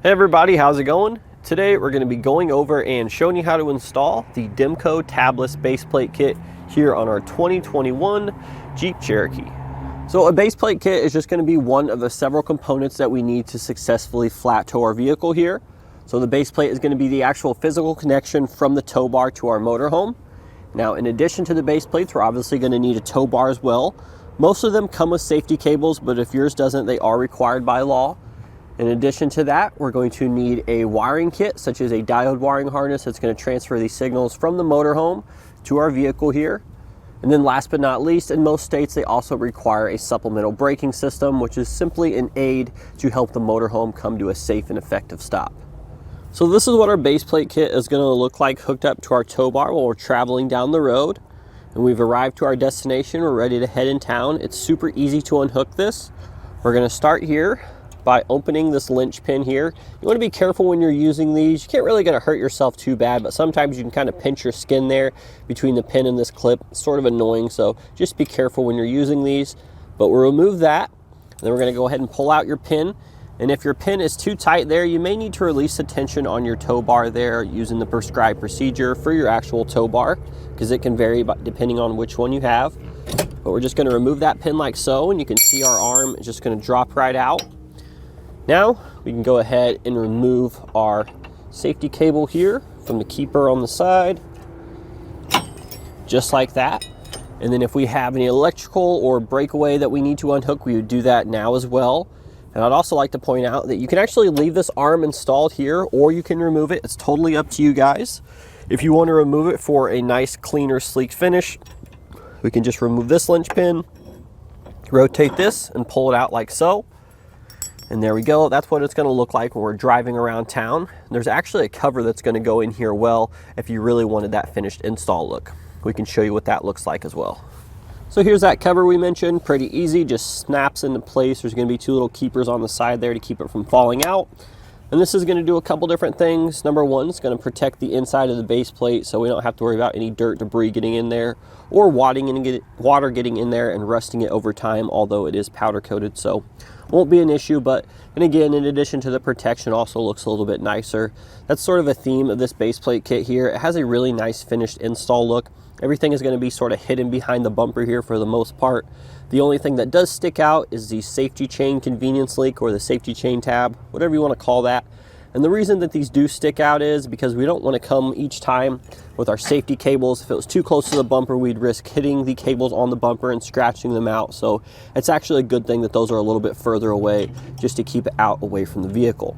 Hey everybody, how's it going? Today we're going to be going over and showing you how to install the Demco tabless base plate kit here on our 2021 Jeep Cherokee. So a base plate kit is just going to be one of the several components that we need to successfully flat tow our vehicle here. So the base plate is going to be the actual physical connection from the tow bar to our motorhome. Now, in addition to the base plates, we're obviously going to need a tow bar as well. Most of them come with safety cables, but if yours doesn't, they are required by law. In addition to that, we're going to need a wiring kit, such as a diode wiring harness that's going to transfer these signals from the motorhome to our vehicle here. And then last but not least, in most states, they also require a supplemental braking system, which is simply an aid to help the motorhome come to a safe and effective stop. So this is what our base plate kit is going to look like hooked up to our tow bar while we're traveling down the road. And we've arrived to our destination. We're ready to head in town. It's super easy to unhook this. We're going to start here by opening this linch pin here. You want to be careful when you're using these. You can't really get to hurt yourself too bad, but sometimes you can kind of pinch your skin there between the pin and this clip. It's sort of annoying, so just be careful when you're using these. But we'll remove that, and then we're going to go ahead and pull out your pin. And if your pin is too tight there, you may need to release the tension on your tow bar there using the prescribed procedure for your actual tow bar, because it can vary depending on which one you have. But we're just going to remove that pin like so, and you can see our arm is just going to drop right out. Now we can go ahead and remove our safety cable here from the keeper on the side, just like that. And then if we have any electrical or breakaway that we need to unhook, we would do that now as well. And I'd also like to point out that you can actually leave this arm installed here, or you can remove it. It's totally up to you guys. If you want to remove it for a nice, cleaner, sleek finish, we can just remove this linch pin, rotate this, and pull it out like so. And there we go. That's what it's going to look like when we're driving around town. There's actually a cover that's going to go in here well if you really wanted that finished install look. We can show you what that looks like as well. So here's that cover we mentioned. Pretty easy, just snaps into place. There's going to be two little keepers on the side there to keep it from falling out. And this is going to do a couple different things. Number one, it's going to protect the inside of the base plate so we don't have to worry about any dirt, debris getting in there, or water getting in there and rusting it over time, although it is powder coated, so won't be an issue. But, and again, in addition to the protection, also looks a little bit nicer. That's sort of a theme of this base plate kit here. It has a really nice finished install look. Everything is going to be sort of hidden behind the bumper here for the most part. The only thing that does stick out is the safety chain convenience link, or the safety chain tab, whatever you want to call that. And the reason that these do stick out is because we don't want to come each time with our safety cables. If it was too close to the bumper, we'd risk hitting the cables on the bumper and scratching them out. So it's actually a good thing that those are a little bit further away, just to keep it out away from the vehicle.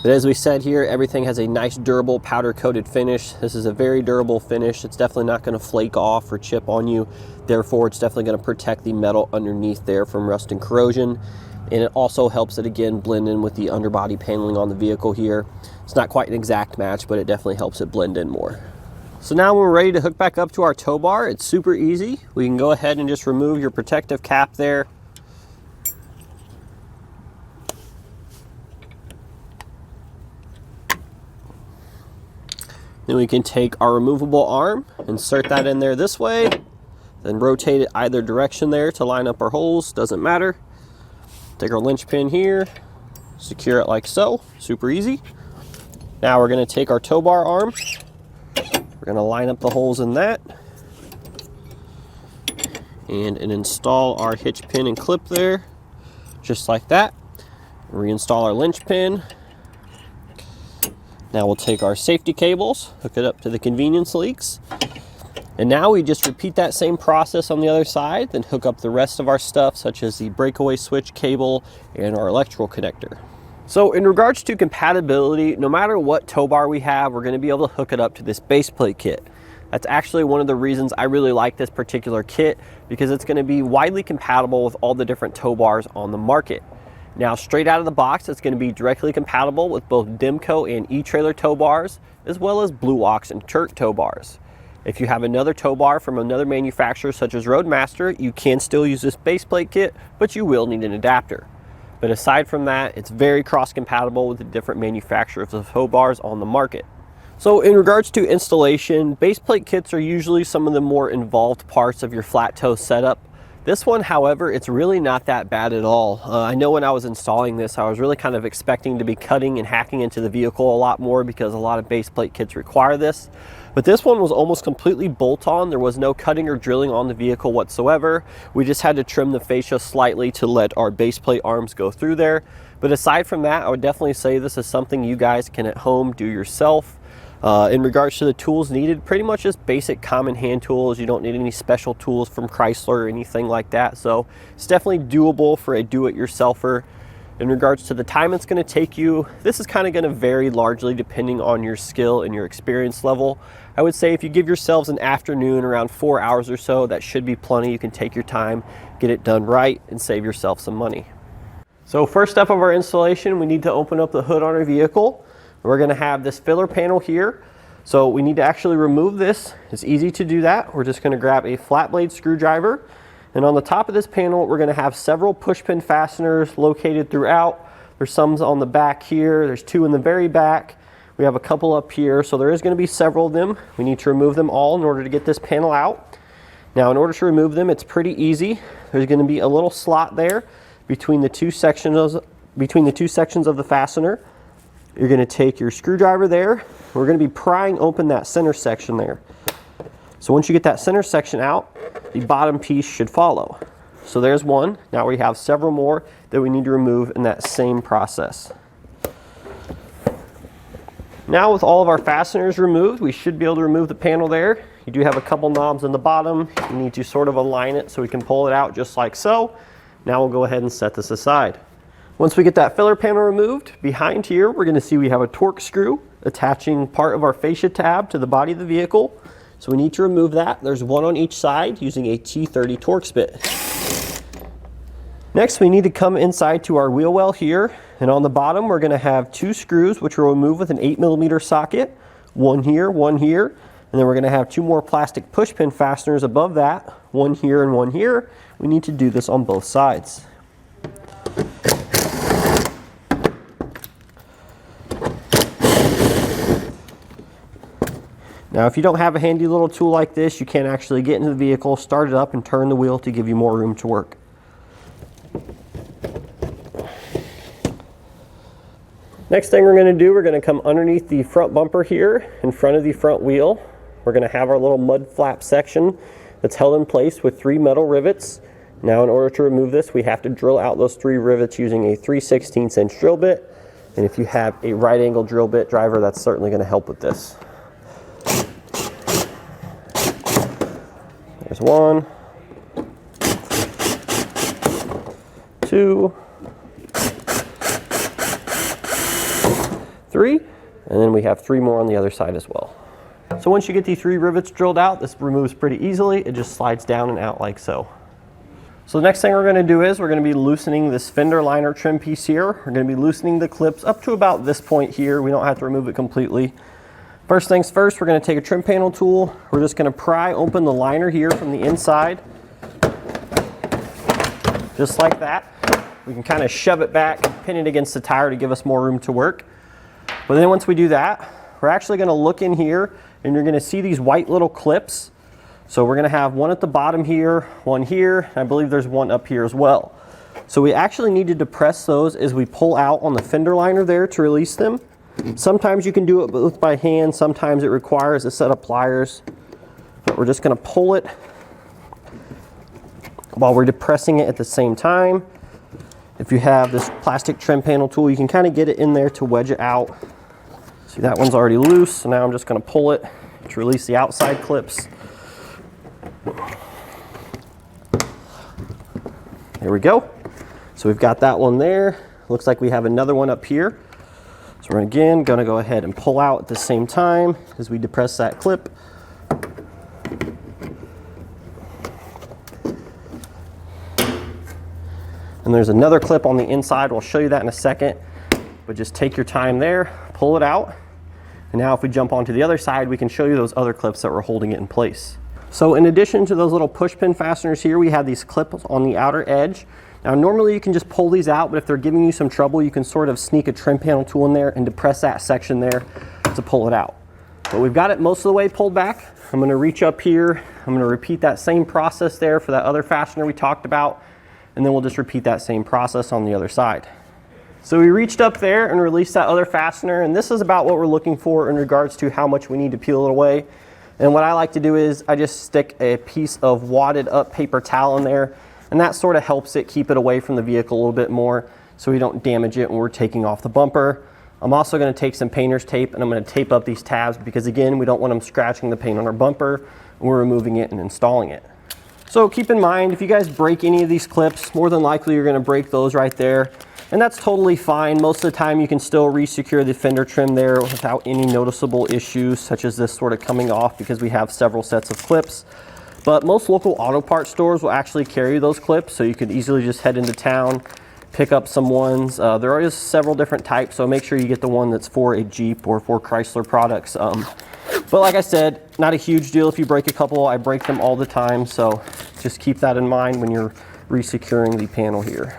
But as we said here, everything has a nice durable powder coated finish. This is a very durable finish. It's definitely not going to flake off or chip on you. Therefore, it's definitely going to protect the metal underneath there from rust and corrosion. And it also helps it, again, blend in with the underbody paneling on the vehicle here. It's not quite an exact match, but it definitely helps it blend in more. So now when we're ready to hook back up to our tow bar, it's super easy. We can go ahead and just remove your protective cap there. Then we can take our removable arm, insert that in there this way, then rotate it either direction there to line up our holes, doesn't matter. Take our linch pin here, secure it like so, super easy. Now we're going to take our tow bar arm, we're going to line up the holes in that, and install our hitch pin and clip there, just like that. Reinstall our linch pin. Now we'll take our safety cables, hook it up to the convenience leaks. And now we just repeat that same process on the other side, then hook up the rest of our stuff, such as the breakaway switch cable and our electrical connector. So in regards to compatibility, no matter what tow bar we have, we're going to be able to hook it up to this base plate kit. That's actually one of the reasons I really like this particular kit, because it's going to be widely compatible with all the different tow bars on the market. Now, straight out of the box, it's going to be directly compatible with both Demco and etrailer tow bars, as well as Blue Ox and Turk tow bars. If you have another tow bar from another manufacturer, such as Roadmaster, you can still use this base plate kit, but you will need an adapter. But aside from that, it's very cross-compatible with the different manufacturers of tow bars on the market. So in regards to installation, base plate kits are usually some of the more involved parts of your flat tow setup. This one, however, it's really not that bad at all. I know when I was installing this, I was really kind of expecting to be cutting and hacking into the vehicle a lot more because a lot of base plate kits require this. But this one was almost completely bolt-on. There was no cutting or drilling on the vehicle whatsoever. We just had to trim the fascia slightly to let our base plate arms go through there. But aside from that, I would definitely say this is something you guys can at home do yourself. In regards to the tools needed, pretty much just basic common hand tools. You don't need any special tools from Chrysler or anything like that. So it's definitely doable for a do-it-yourselfer. In regards to the time it's going to take you, this is kind of going to vary largely depending on your skill and your experience level. I would say if you give yourselves an afternoon, around 4 hours or so, that should be plenty. You can take your time, get it done right, and save yourself some money. So first step of our installation, we need to open up the hood on our vehicle. We're going to have this filler panel here. So we need to actually remove this. It's easy to do that. We're just going to grab a flat blade screwdriver. And on the top of this panel, we're going to have several push pin fasteners located throughout. There's some on the back here. There's 2 in the very back. We have a couple up here. So there is going to be several of them. We need to remove them all in order to get this panel out. Now, in order to remove them, it's pretty easy. There's going to be a little slot there between the two sections of the fastener. You're going to take your screwdriver there. We're going to be prying open that center section there. So once you get that center section out, the bottom piece should follow. So there's one. Now we have several more that we need to remove in that same process. Now with all of our fasteners removed, we should be able to remove the panel there. You do have a couple knobs in the bottom. You need to sort of align it so we can pull it out just like so. Now we'll go ahead and set this aside. Once we get that filler panel removed, behind here we're going to see we have a torque screw attaching part of our fascia tab to the body of the vehicle. So we need to remove that. There's one on each side using a T30 Torx bit. Next, we need to come inside to our wheel well here, and on the bottom we're going to have 2 screws which we'll remove with an 8mm socket, one here, and then we're going to have 2 more plastic push pin fasteners above that, one here and one here. We need to do this on both sides. Now, if you don't have a handy little tool like this, you can actually get into the vehicle, start it up, and turn the wheel to give you more room to work. Next thing we're going to do, we're going to come underneath the front bumper here in front of the front wheel. We're going to have our little mud flap section that's held in place with 3 metal rivets. Now, in order to remove this, we have to drill out those 3 rivets using a 3/16 inch drill bit. And if you have a right angle drill bit driver, that's certainly going to help with this. There's 1, 2, 3, and then we have 3 more on the other side as well. So once you get the 3 rivets drilled out, this removes pretty easily. It just slides down and out like so. So the next thing we're going to do is we're going to be loosening this fender liner trim piece here. We're going to be loosening the clips up to about this point here. We don't have to remove it completely. First things first, we're going to take a trim panel tool. We're just going to pry open the liner here from the inside. Just like that. We can kind of shove it back, pin it against the tire to give us more room to work. But then once we do that, we're actually going to look in here and you're going to see these white little clips. So we're going to have one at the bottom here, one here, and I believe there's one up here as well. So we actually need to depress those as we pull out on the fender liner there to release them. Sometimes you can do it both by hand, sometimes it requires a set of pliers. But we're just going to pull it while we're depressing it at the same time. If you have this plastic trim panel tool, you can kind of get it in there to wedge it out. See, that one's already loose, so now I'm just going to pull it to release the outside clips. There we go. So we've got that one there. Looks like we have another one up here. So we're again going to go ahead and pull out at the same time as we depress that clip. And there's another clip on the inside. We'll show you that in a second. But just take your time there, pull it out. And now if we jump onto the other side, we can show you those other clips that were holding it in place. So in addition to those little push pin fasteners here, we have these clips on the outer edge. Now normally you can just pull these out, but if they're giving you some trouble, you can sort of sneak a trim panel tool in there and depress that section there to pull it out. But we've got it most of the way pulled back. I'm going to reach up here. I'm going to repeat that same process there for that other fastener we talked about, and then we'll just repeat that same process on the other side. So we reached up there and released that other fastener, and this is about what we're looking for in regards to how much we need to peel it away. And what I like to do is I just stick a piece of wadded up paper towel in there, and that sort of helps it keep it away from the vehicle a little bit more so we don't damage it when we're taking off the bumper. I'm also going to take some painter's tape and I'm going to tape up these tabs because, again, we don't want them scratching the paint on our bumper when we're removing it and installing it. So keep in mind, if you guys break any of these clips, more than likely you're going to break those right there, and that's totally fine. Most of the time you can still re-secure the fender trim there without any noticeable issues such as this sort of coming off because we have several sets of clips. But most local auto parts stores will actually carry those clips, so you could easily just head into town, pick up some ones. There are several different types, so make sure you get the one that's for a Jeep or for Chrysler products. But like I said, not a huge deal if you break a couple. I break them all the time, so just keep that in mind when you're re-securing the panel here.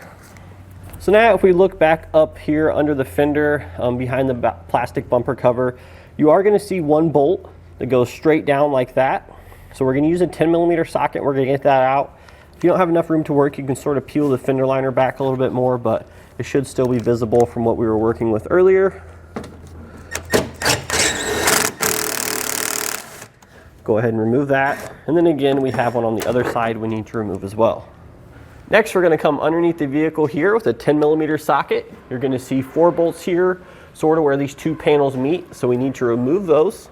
So now if we look back up here under the fender, behind the plastic bumper cover, you are going to see one bolt that goes straight down like that. So we're going to use a 10mm socket. We're going to get that out. If you don't have enough room to work, you can sort of peel the fender liner back a little bit more, but it should still be visible from what we were working with earlier. Go ahead and remove that. And then again, we have one on the other side we need to remove as well. Next, we're going to come underneath the vehicle here with a 10mm socket. You're going to see 4 bolts here, sort of where these two panels meet, so we need to remove those.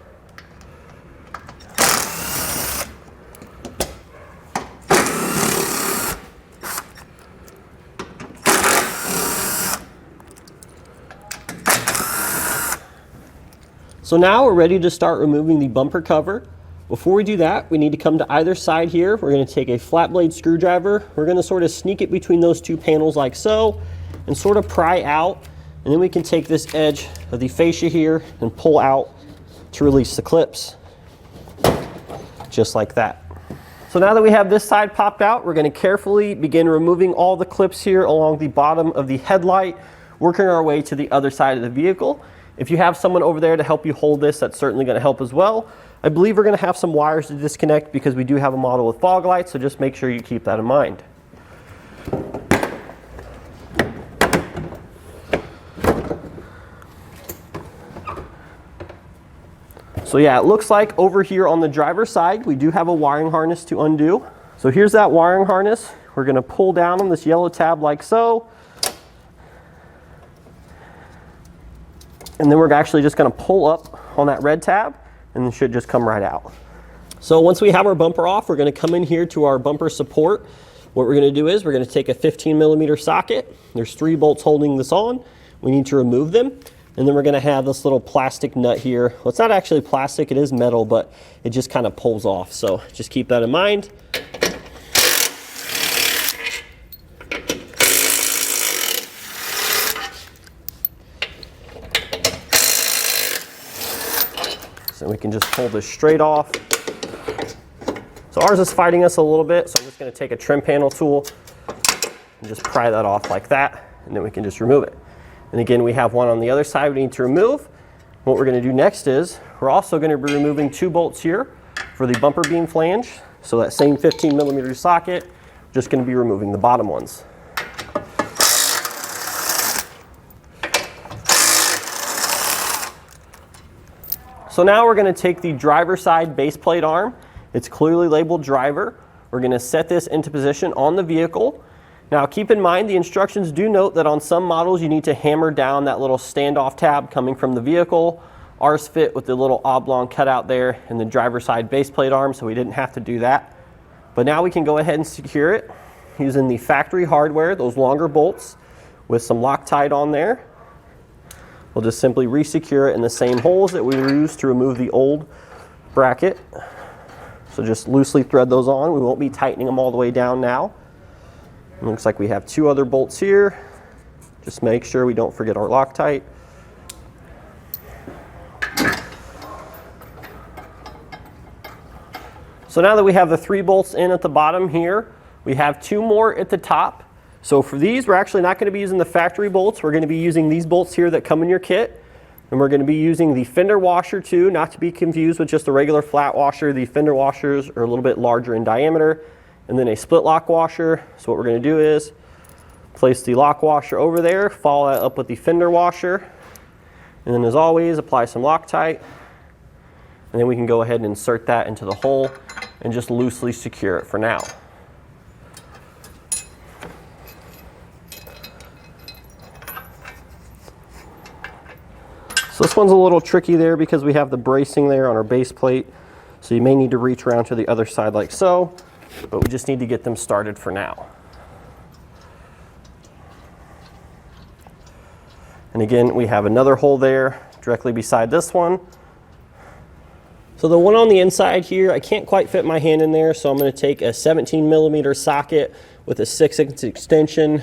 So now we're ready to start removing the bumper cover. Before we do that, we need to come to either side here. We're going to take a flat blade screwdriver. We're going to sort of sneak it between those two panels like so and sort of pry out. And then we can take this edge of the fascia here and pull out to release the clips. Just like that. So now that we have this side popped out, we're going to carefully begin removing all the clips here along the bottom of the headlight, working our way to the other side of the vehicle. If you have someone over there to help you hold this, that's certainly going to help as well. I believe we're going to have some wires to disconnect because we do have a model with fog lights, so just make sure you keep that in mind. So yeah, it looks like over here on the driver's side, we do have a wiring harness to undo. So here's that wiring harness. We're going to pull down on this yellow tab like so. And then we're actually just going to pull up on that red tab, and it should just come right out. So once we have our bumper off, we're going to come in here to our bumper support. What we're going to do is we're going to take a 15mm socket. There's 3 bolts holding this on. We need to remove them. And then we're going to have this little plastic nut here. Well, it's not actually plastic, it is metal, but it just kind of pulls off. So just keep that in mind. So we can just pull this straight off. So ours is fighting us a little bit, so I'm just going to take a trim panel tool and just pry that off like that, and then we can just remove it. And again, we have one on the other side we need to remove. What we're going to do next is we're also going to be removing 2 bolts here for the bumper beam flange. So that same 15mm socket, we're just going to be removing the bottom ones. So now we're going to take the driver side base plate arm. It's clearly labeled driver. We're going to set this into position on the vehicle. Now keep in mind the instructions do note that on some models you need to hammer down that little standoff tab coming from the vehicle. Ours fit with the little oblong cutout there in the driver side base plate arm, so we didn't have to do that. But now we can go ahead and secure it using the factory hardware, those longer bolts with some Loctite on there. We'll just simply re-secure it in the same holes that we used to remove the old bracket. So just loosely thread those on. We won't be tightening them all the way down now. It looks like we have 2 other bolts here. Just make sure we don't forget our Loctite. So now that we have the 3 bolts in at the bottom here, we have 2 more at the top. So for these, we're actually not going to be using the factory bolts. We're going to be using these bolts here that come in your kit. And we're going to be using the fender washer too, not to be confused with just the regular flat washer. The fender washers are a little bit larger in diameter, and then a split lock washer. So what we're going to do is place the lock washer over there, follow that up with the fender washer, and then as always, apply some Loctite, and then we can go ahead and insert that into the hole and just loosely secure it for now. So this one's a little tricky there because we have the bracing there on our base plate. So you may need to reach around to the other side like so, but we just need to get them started for now. And again, we have another hole there directly beside this one. So the one on the inside here, I can't quite fit my hand in there, so I'm going to take a 17mm socket with a 6" extension,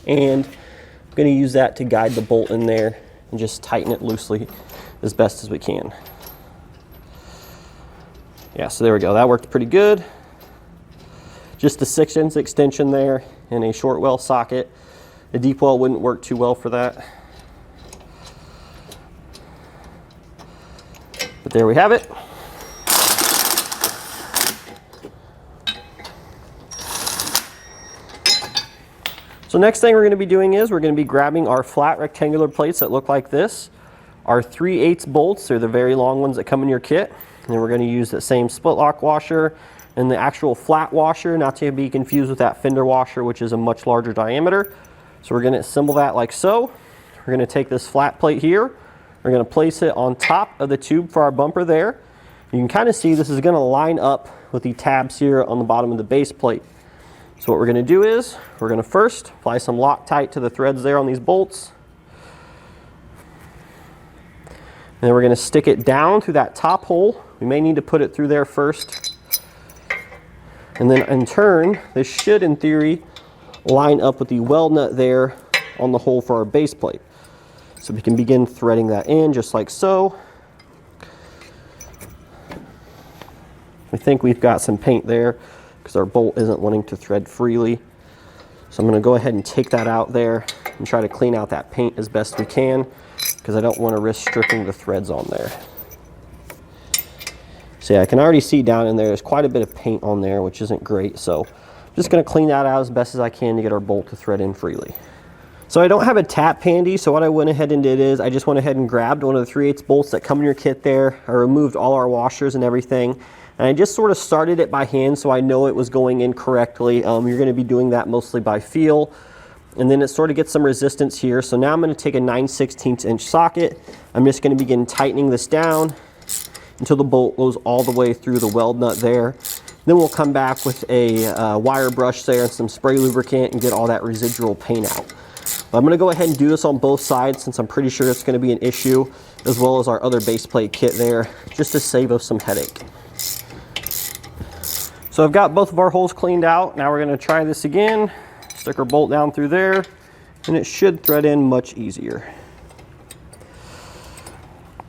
and I'm going to use that to guide the bolt in there and just tighten it loosely as best as we can. Yeah, so there we go. That worked pretty good. Just a 6" extension there and a short well socket. A deep well wouldn't work too well for that. But there we have it. So next thing we're going to be doing is we're going to be grabbing our flat rectangular plates that look like this. Our 3/8 bolts, they're the very long ones that come in your kit. And then we're going to use the same split lock washer and the actual flat washer, not to be confused with that fender washer, which is a much larger diameter. So we're going to assemble that like so. We're going to take this flat plate here. We're going to place it on top of the tube for our bumper there. You can kind of see this is going to line up with the tabs here on the bottom of the base plate. So what we're going to do is we're going to first apply some Loctite to the threads there on these bolts. And then we're going to stick it down through that top hole. We may need to put it through there first. And then in turn, this should in theory line up with the weld nut there on the hole for our base plate. So we can begin threading that in just like so. We think we've got some paint there because our bolt isn't wanting to thread freely. So I'm going to go ahead and take that out there and try to clean out that paint as best we can because I don't want to risk stripping the threads on there. So yeah, I can already see down in there's quite a bit of paint on there, which isn't great. So I'm just going to clean that out as best as I can to get our bolt to thread in freely. So I don't have a tap handy, so what I went ahead and did is I just went ahead and grabbed one of the 3/8 bolts that come in your kit there. I removed all our washers and everything, and I just sort of started it by hand so I know it was going in correctly. You're going to be doing that mostly by feel, and then it sort of gets some resistance here. So now I'm going to take a 9/16 inch socket. I'm just going to begin tightening this down until the bolt goes all the way through the weld nut there. Then we'll come back with a wire brush there and some spray lubricant and get all that residual paint out. I'm going to go ahead and do this on both sides since I'm pretty sure it's going to be an issue, as well as our other base plate kit there, just to save us some headache. So I've got both of our holes cleaned out. Now we're going to try this again. Stick our bolt down through there, and it should thread in much easier.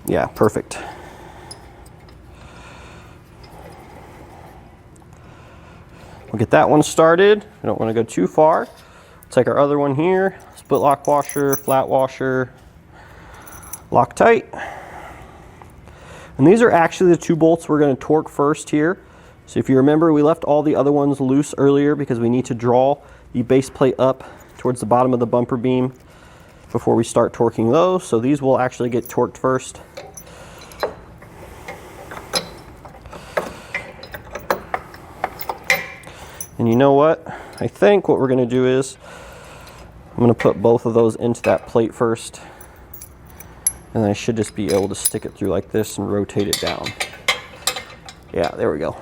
Yeah, perfect. We'll get that one started. I don't want to go too far. Take our other one here, split lock washer, flat washer, Loctite. And these are actually the 2 bolts we're going to torque first here. So if you remember, we left all the other ones loose earlier because we need to draw the base plate up towards the bottom of the bumper beam before we start torquing those. So these will actually get torqued first. And you know what? I think what we're going to do is I'm going to put both of those into that plate first, and I should just be able to stick it through like this and rotate it down. Yeah, there we go.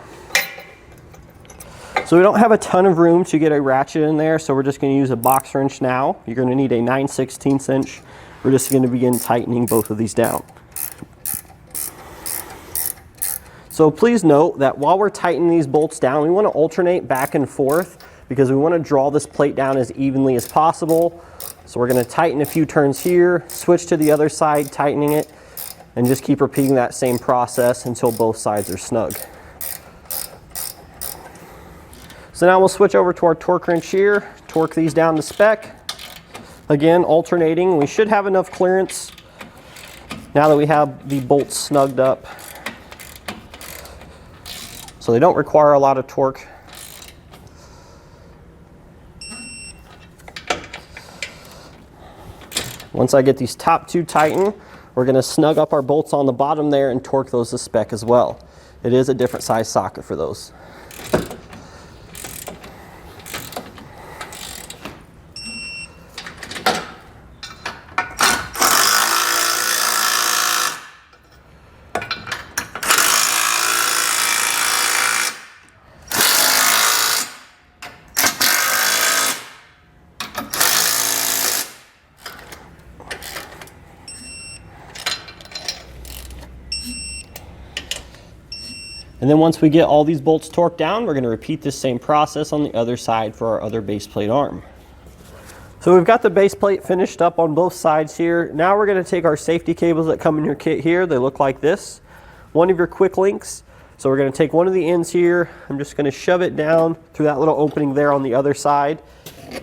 So we don't have a ton of room to get a ratchet in there, so we're just going to use a box wrench now. You're going to need a 9/16 inch. We're just going to begin tightening both of these down. So please note that while we're tightening these bolts down, we want to alternate back and forth because we want to draw this plate down as evenly as possible. So we're going to tighten a few turns here, switch to the other side, tightening it, and just keep repeating that same process until both sides are snug. So now we'll switch over to our torque wrench here, torque these down to spec. Again, alternating. We should have enough clearance Now that we have the bolts snugged up, so they don't require a lot of torque. Once I get these top two tightened, we're going to snug up our bolts on the bottom there and torque those to spec as well. It is a different size socket for those. And then once we get all these bolts torqued down, we're going to repeat this same process on the other side for our other base plate arm. So we've got the base plate finished up on both sides here. Now we're going to take our safety cables that come in your kit here. They look like this. One of your quick links. So we're going to take one of the ends here. I'm just going to shove it down through that little opening there on the other side.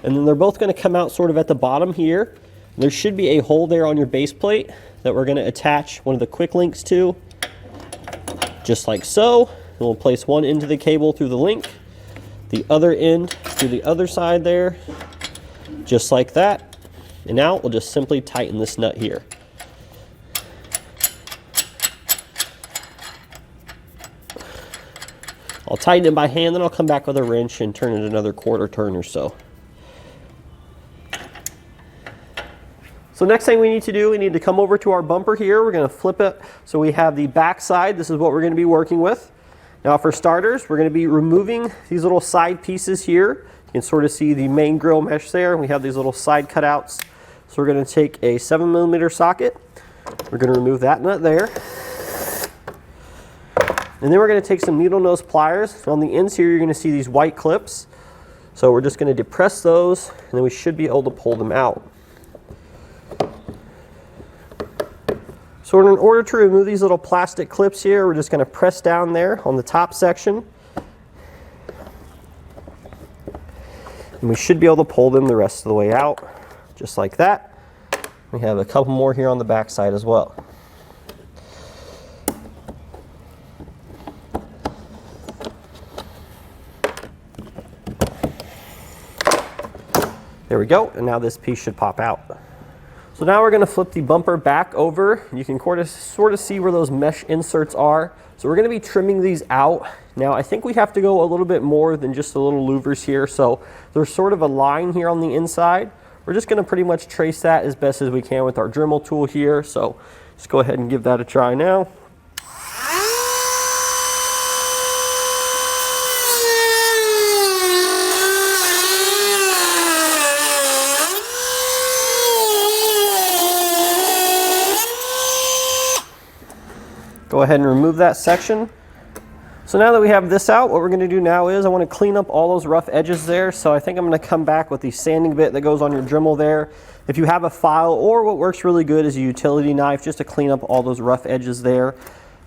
And then they're both going to come out sort of at the bottom here. There should be a hole there on your base plate that we're going to attach one of the quick links to. Just like so. And we'll place one end of the cable through the link, the other end through the other side there, just like that. And now we'll just simply tighten this nut here. I'll tighten it by hand, then I'll come back with a wrench and turn it another quarter turn or so. So next thing we need to do, we need to come over to our bumper here. We're going to flip it so we have the back side. This is what we're going to be working with. Now for starters, we're going to be removing these little side pieces here. You can sort of see the main grill mesh there. We have these little side cutouts. So we're going to take a 7mm socket. We're going to remove that nut there. And then we're going to take some needle nose pliers. On the ends here, you're going to see these white clips. So we're just going to depress those, and then we should be able to pull them out. So in order to remove these little plastic clips here, we're just going to press down there on the top section. And we should be able to pull them the rest of the way out, just like that. We have a couple more here on the back side as well. There we go, and now this piece should pop out. So now we're going to flip the bumper back over. You can sort of see where those mesh inserts are. So we're going to be trimming these out. Now I think we have to go a little bit more than just the little louvers here. So there's sort of a line here on the inside. We're just going to pretty much trace that as best as we can with our Dremel tool here. So just go ahead and give that a try now. Go ahead and remove that section. So now that we have this out, what we're going to do now is I want to clean up all those rough edges there. So I think I'm going to come back with the sanding bit that goes on your Dremel there. If you have a file, or what works really good is a utility knife, just to clean up all those rough edges there.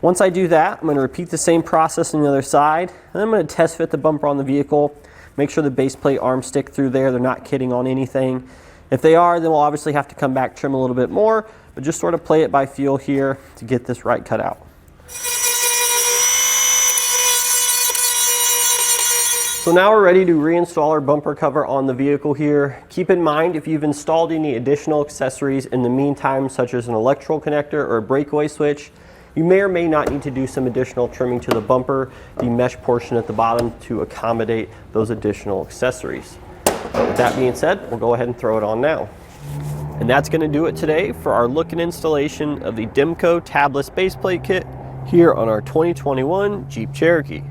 Once I do that, I'm going to repeat the same process on the other side. And I'm going to test fit the bumper on the vehicle. Make sure the base plate arms stick through there. They're not kidding on anything. If they are, then we'll obviously have to come back, trim a little bit more, but just sort of play it by feel here to get this right cut out. So now we're ready to reinstall our bumper cover on the vehicle here. Keep in mind, if you've installed any additional accessories in the meantime, such as an electrical connector or a breakaway switch, you may or may not need to do some additional trimming to the bumper, the mesh portion at the bottom, to accommodate those additional accessories. But with that being said, we'll go ahead and throw it on now. And that's going to do it today for our look and installation of the Demco tabless base plate kit here on our 2021 Jeep Cherokee.